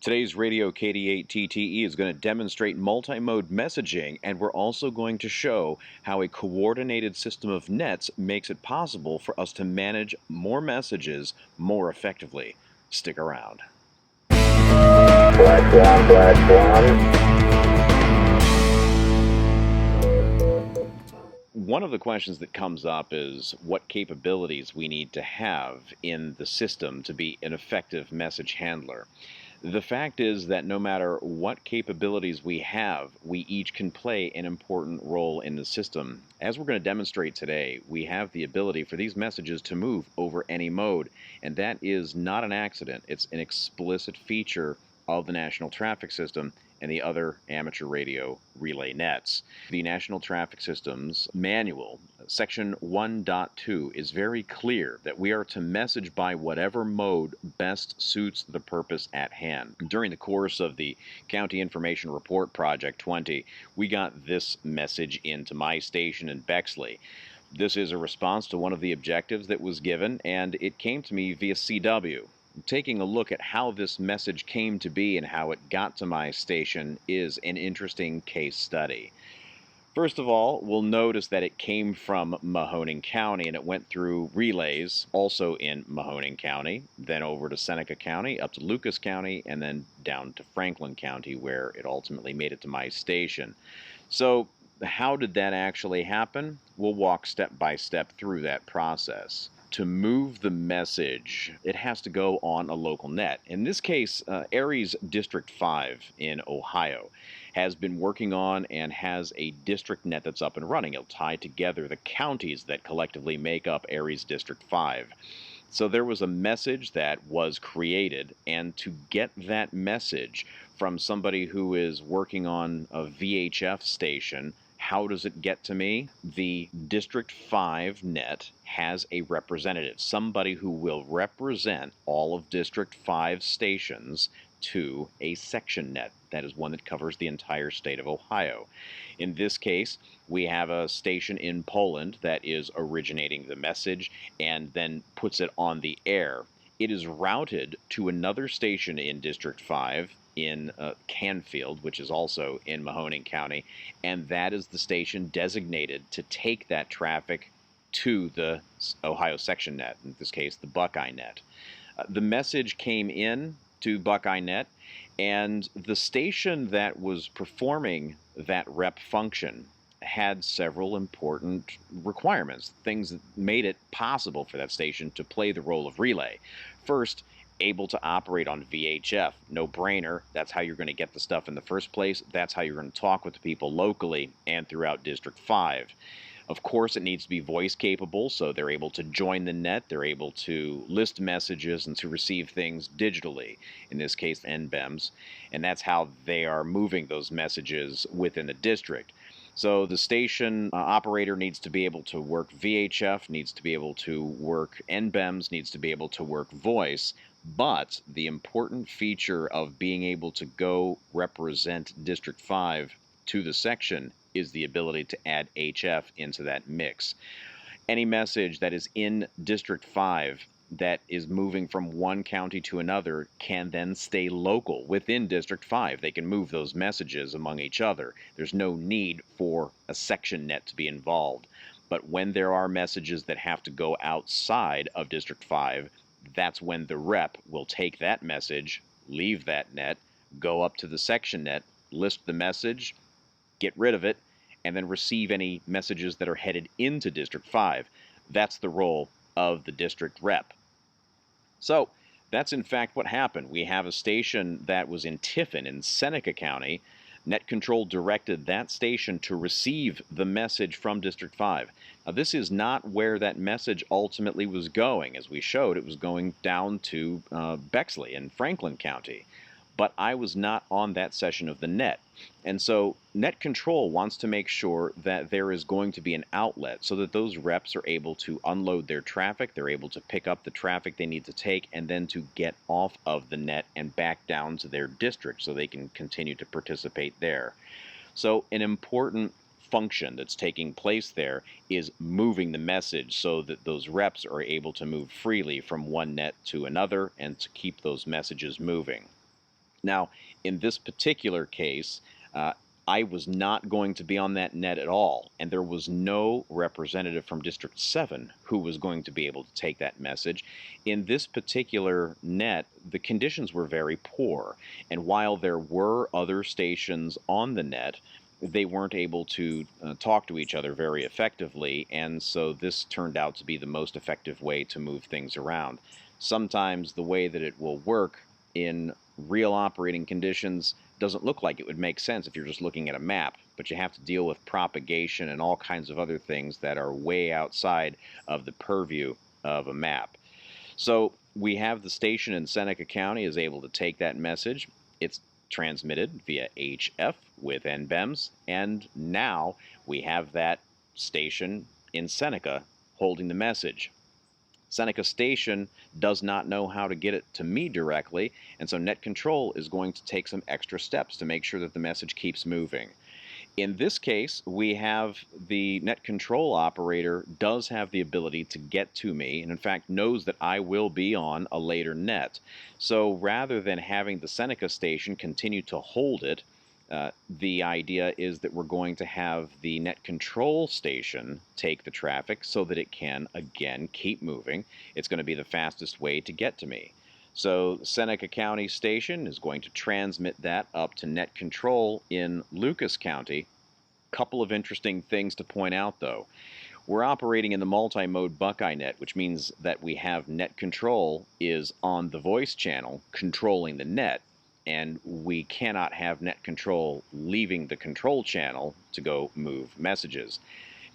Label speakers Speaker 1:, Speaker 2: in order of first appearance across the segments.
Speaker 1: Today's radio KD8TTE is going to demonstrate multimode messaging, and we're also going to show how a coordinated system of nets makes it possible for us to manage more messages more effectively. Stick around.
Speaker 2: Black one, black one.
Speaker 1: One of the questions that comes up is what capabilities we need to have in the system to be an effective message handler. The fact is that no matter what capabilities we have, we each can play an important role in the system. As we're going to demonstrate today, we have the ability for these messages to move over any mode, and that is not an accident. It's an explicit feature of the National Traffic System and the other amateur radio relay nets. The National Traffic System's manual, section 1.2, is very clear that we are to message by whatever mode best suits the purpose at hand. During the course of the County Information Report Project 20, we got this message into my station in Bexley. This is a response to one of the objectives that was given, and it came to me via CW. Taking a look at how this message came to be and how it got to my station is an interesting case study. First of all, we'll notice that it came from Mahoning County, and it went through relays also in Mahoning County, then over to Seneca County, up to Lucas County, and then down to Franklin County, where it ultimately made it to my station. So how did that actually happen? We'll walk step by step through that process. To move the message, it has to go on a local net. In this case, Aries District 5 in Ohio has been working on and has a district net that's up and running. It'll tie together the counties that collectively make up Aries District 5. So there was a message that was created, and to get that message from somebody who is working on a VHF station, how does it get to me? The District 5 net has a representative, somebody who will represent all of District 5 stations to a section net. That is one that covers the entire state of Ohio. In this case, we have a station in Poland that is originating the message and then puts it on the air. It is routed to another station in District 5 in Canfield, which is also in Mahoning County, and that is the station designated to take that traffic to the Ohio section net, in this case the Buckeye net. The message came in to Buckeye net, and the station that was performing that rep function had several important requirements, things that made it possible for that station to play the role of relay. First, able to operate on VHF, no-brainer. That's how you're going to get the stuff in the first place. That's how you're going to talk with the people locally and throughout District 5. Of course, it needs to be voice capable, so they're able to join the net, they're able to list messages and to receive things digitally, in this case NBEMS, and that's how they are moving those messages within the district. So the station operator needs to be able to work VHF, needs to be able to work NBEMS, needs to be able to work voice, but the important feature of being able to go represent District 5 to the section is the ability to add HF into that mix. Any message that is in District 5 that is moving from one county to another can then stay local within District 5. They can move those messages among each other. There's no need for a section net to be involved. But when there are messages that have to go outside of District 5, that's when the rep will take that message, leave that net, go up to the section net, list the message, get rid of it, and then receive any messages that are headed into District 5. That's the role of the district rep. So that's in fact what happened. We have a station that was in Tiffin in Seneca County. Net Control directed that station to receive the message from District 5. Now, this is not where that message ultimately was going. As we showed, it was going down to Bexley in Franklin County. But I was not on that session of the net. And so Net Control wants to make sure that there is going to be an outlet so that those reps are able to unload their traffic, they're able to pick up the traffic they need to take, and then to get off of the net and back down to their district so they can continue to participate there. So an important function that's taking place there is moving the message so that those reps are able to move freely from one net to another and to keep those messages moving. Now, in this particular case, I was not going to be on that net at all, and there was no representative from District 7 who was going to be able to take that message. In this particular net, the conditions were very poor, and while there were other stations on the net, they weren't able to talk to each other very effectively, and so this turned out to be the most effective way to move things around. Sometimes the way that it will work in real operating conditions doesn't look like it would make sense if you're just looking at a map, but you have to deal with propagation and all kinds of other things that are way outside of the purview of a map. So we have the station in Seneca County is able to take that message. It's transmitted via HF with NBEMS, and now we have that station in Seneca holding the message. Seneca Station does not know how to get it to me directly, and so Net Control is going to take some extra steps to make sure that the message keeps moving. In this case, we have the Net Control operator does have the ability to get to me, and in fact knows that I will be on a later net. So rather than having the Seneca Station continue to hold it, the idea is that we're going to have the Net Control station take the traffic so that it can, again, keep moving. It's going to be the fastest way to get to me. So Seneca County station is going to transmit that up to Net Control in Lucas County. Couple of interesting things to point out, though. We're operating in the multi-mode Buckeye net, which means that we have Net Control is on the voice channel controlling the net, and we cannot have Net Control leaving the control channel to go move messages.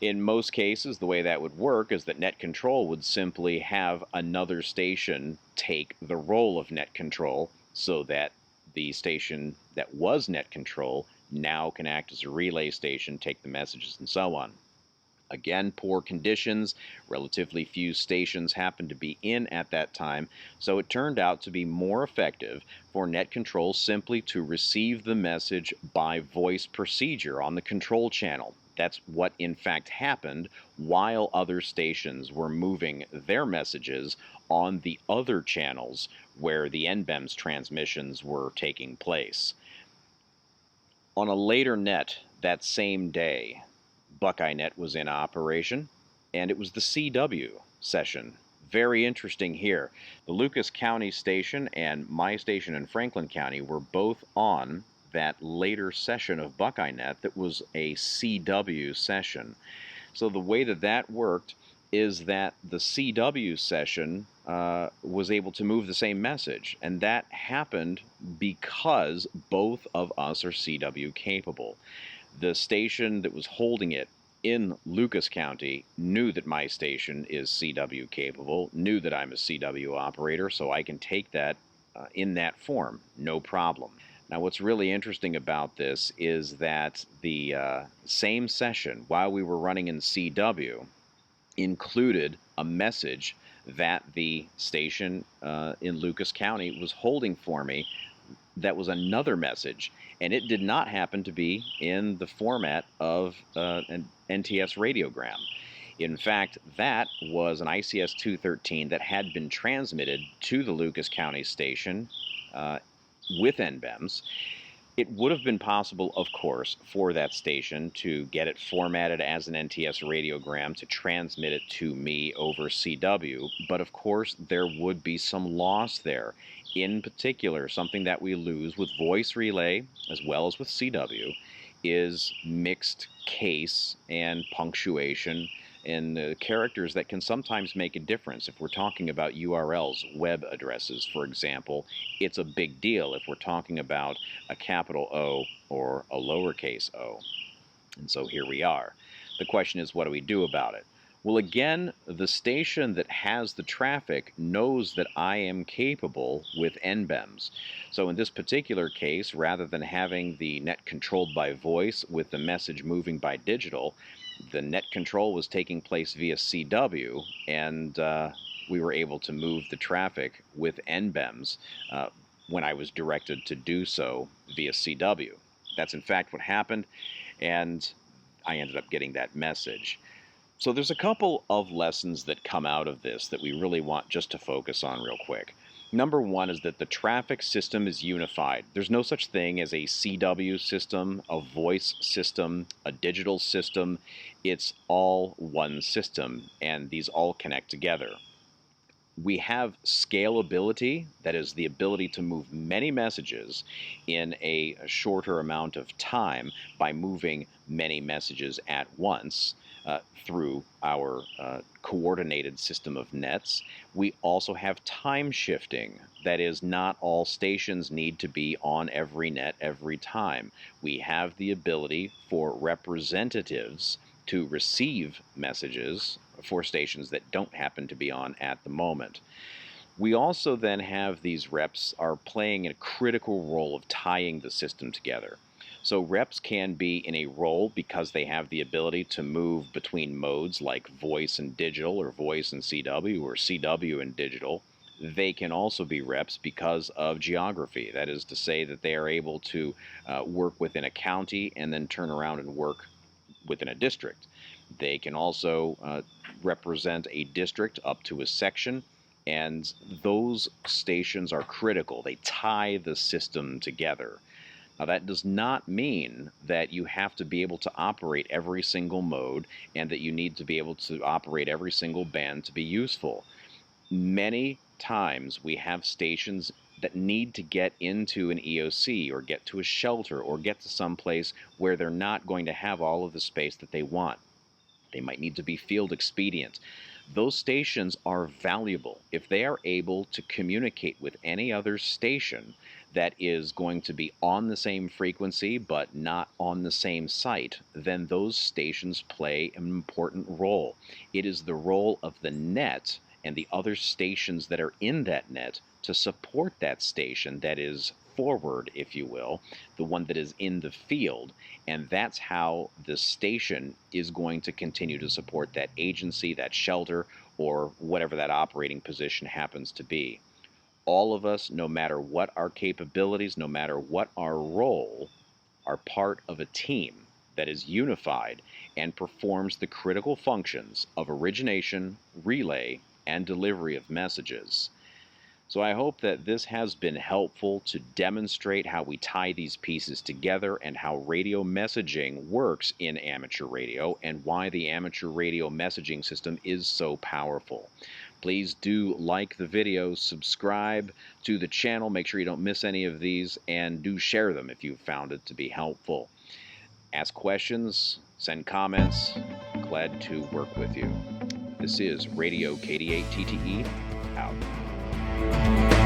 Speaker 1: In most cases, the way that would work is that Net Control would simply have another station take the role of Net Control so that the station that was Net Control now can act as a relay station, take the messages, and so on. Again, poor conditions, relatively few stations happened to be in at that time, so it turned out to be more effective for Net Control simply to receive the message by voice procedure on the control channel. That's what in fact happened while other stations were moving their messages on the other channels where the NBEMS transmissions were taking place. On a later net that same day, Buckeye Net was in operation, and it was the CW session. Very interesting here. The Lucas County station and my station in Franklin County were both on that later session of Buckeye Net that was a CW session. So the way that that worked is that the CW session was able to move the same message, and that happened because both of us are CW capable. The station that was holding it in Lucas County knew that my station is CW capable, knew that I'm a CW operator, so I can take that in that form, no problem. Now, what's really interesting about this is that the same session, while we were running in CW, included a message that the station in Lucas County was holding for me that was another message, and it did not happen to be in the format of an NTS radiogram. In fact, that was an ICS 213 that had been transmitted to the Lucas County station with NBEMS. It would have been possible, of course, for that station to get it formatted as an NTS radiogram to transmit it to me over CW, but of course there would be some loss there. In particular, something that we lose with voice relay as well as with CW is mixed case and punctuation and characters that can sometimes make a difference. If we're talking about URLs, web addresses, for example, it's a big deal if we're talking about a capital O or a lowercase o. And so here we are. The question is, what do we do about it? Well, again, the station that has the traffic knows that I am capable with NBEMS. So in this particular case, rather than having the net controlled by voice with the message moving by digital, the net control was taking place via CW, and we were able to move the traffic with NBEMS when I was directed to do so via CW. That's in fact what happened, and I ended up getting that message. So there's a couple of lessons that come out of this that we really want just to focus on real quick. Number one is that the traffic system is unified. There's no such thing as a CW system, a voice system, a digital system. It's all one system, and these all connect together. We have scalability, that is the ability to move many messages in a shorter amount of time by moving many messages at once through our coordinated system of nets. We also have time shifting, that is, not all stations need to be on every net every time. We have the ability for representatives to receive messages for stations that don't happen to be on at the moment. We also then have these reps are playing a critical role of tying the system together. So reps can be in a role because they have the ability to move between modes like voice and digital, or voice and CW, or CW and digital. They can also be reps because of geography. That is to say that they are able to work within a county and then turn around and work within a district. They can also represent a district up to a section, and those stations are critical. They tie the system together. Now, that does not mean that you have to be able to operate every single mode and that you need to be able to operate every single band to be useful. Many times we have stations that need to get into an EOC or get to a shelter or get to some place where they're not going to have all of the space that they want. They might need to be field expedient. Those stations are valuable. If they are able to communicate with any other station that is going to be on the same frequency but not on the same site, then those stations play an important role. It is the role of the net and the other stations that are in that net to support that station that is forward, if you will, the one that is in the field, and that's how the station is going to continue to support that agency, that shelter, or whatever that operating position happens to be. All of us, no matter what our capabilities, no matter what our role, are part of a team that is unified and performs the critical functions of origination, relay, and delivery of messages. So I hope that this has been helpful to demonstrate how we tie these pieces together and how radio messaging works in amateur radio and why the amateur radio messaging system is so powerful. Please do like the video, subscribe to the channel, make sure you don't miss any of these, and do share them if you found it to be helpful. Ask questions, send comments, glad to work with you. This is Radio KD8TTE, out.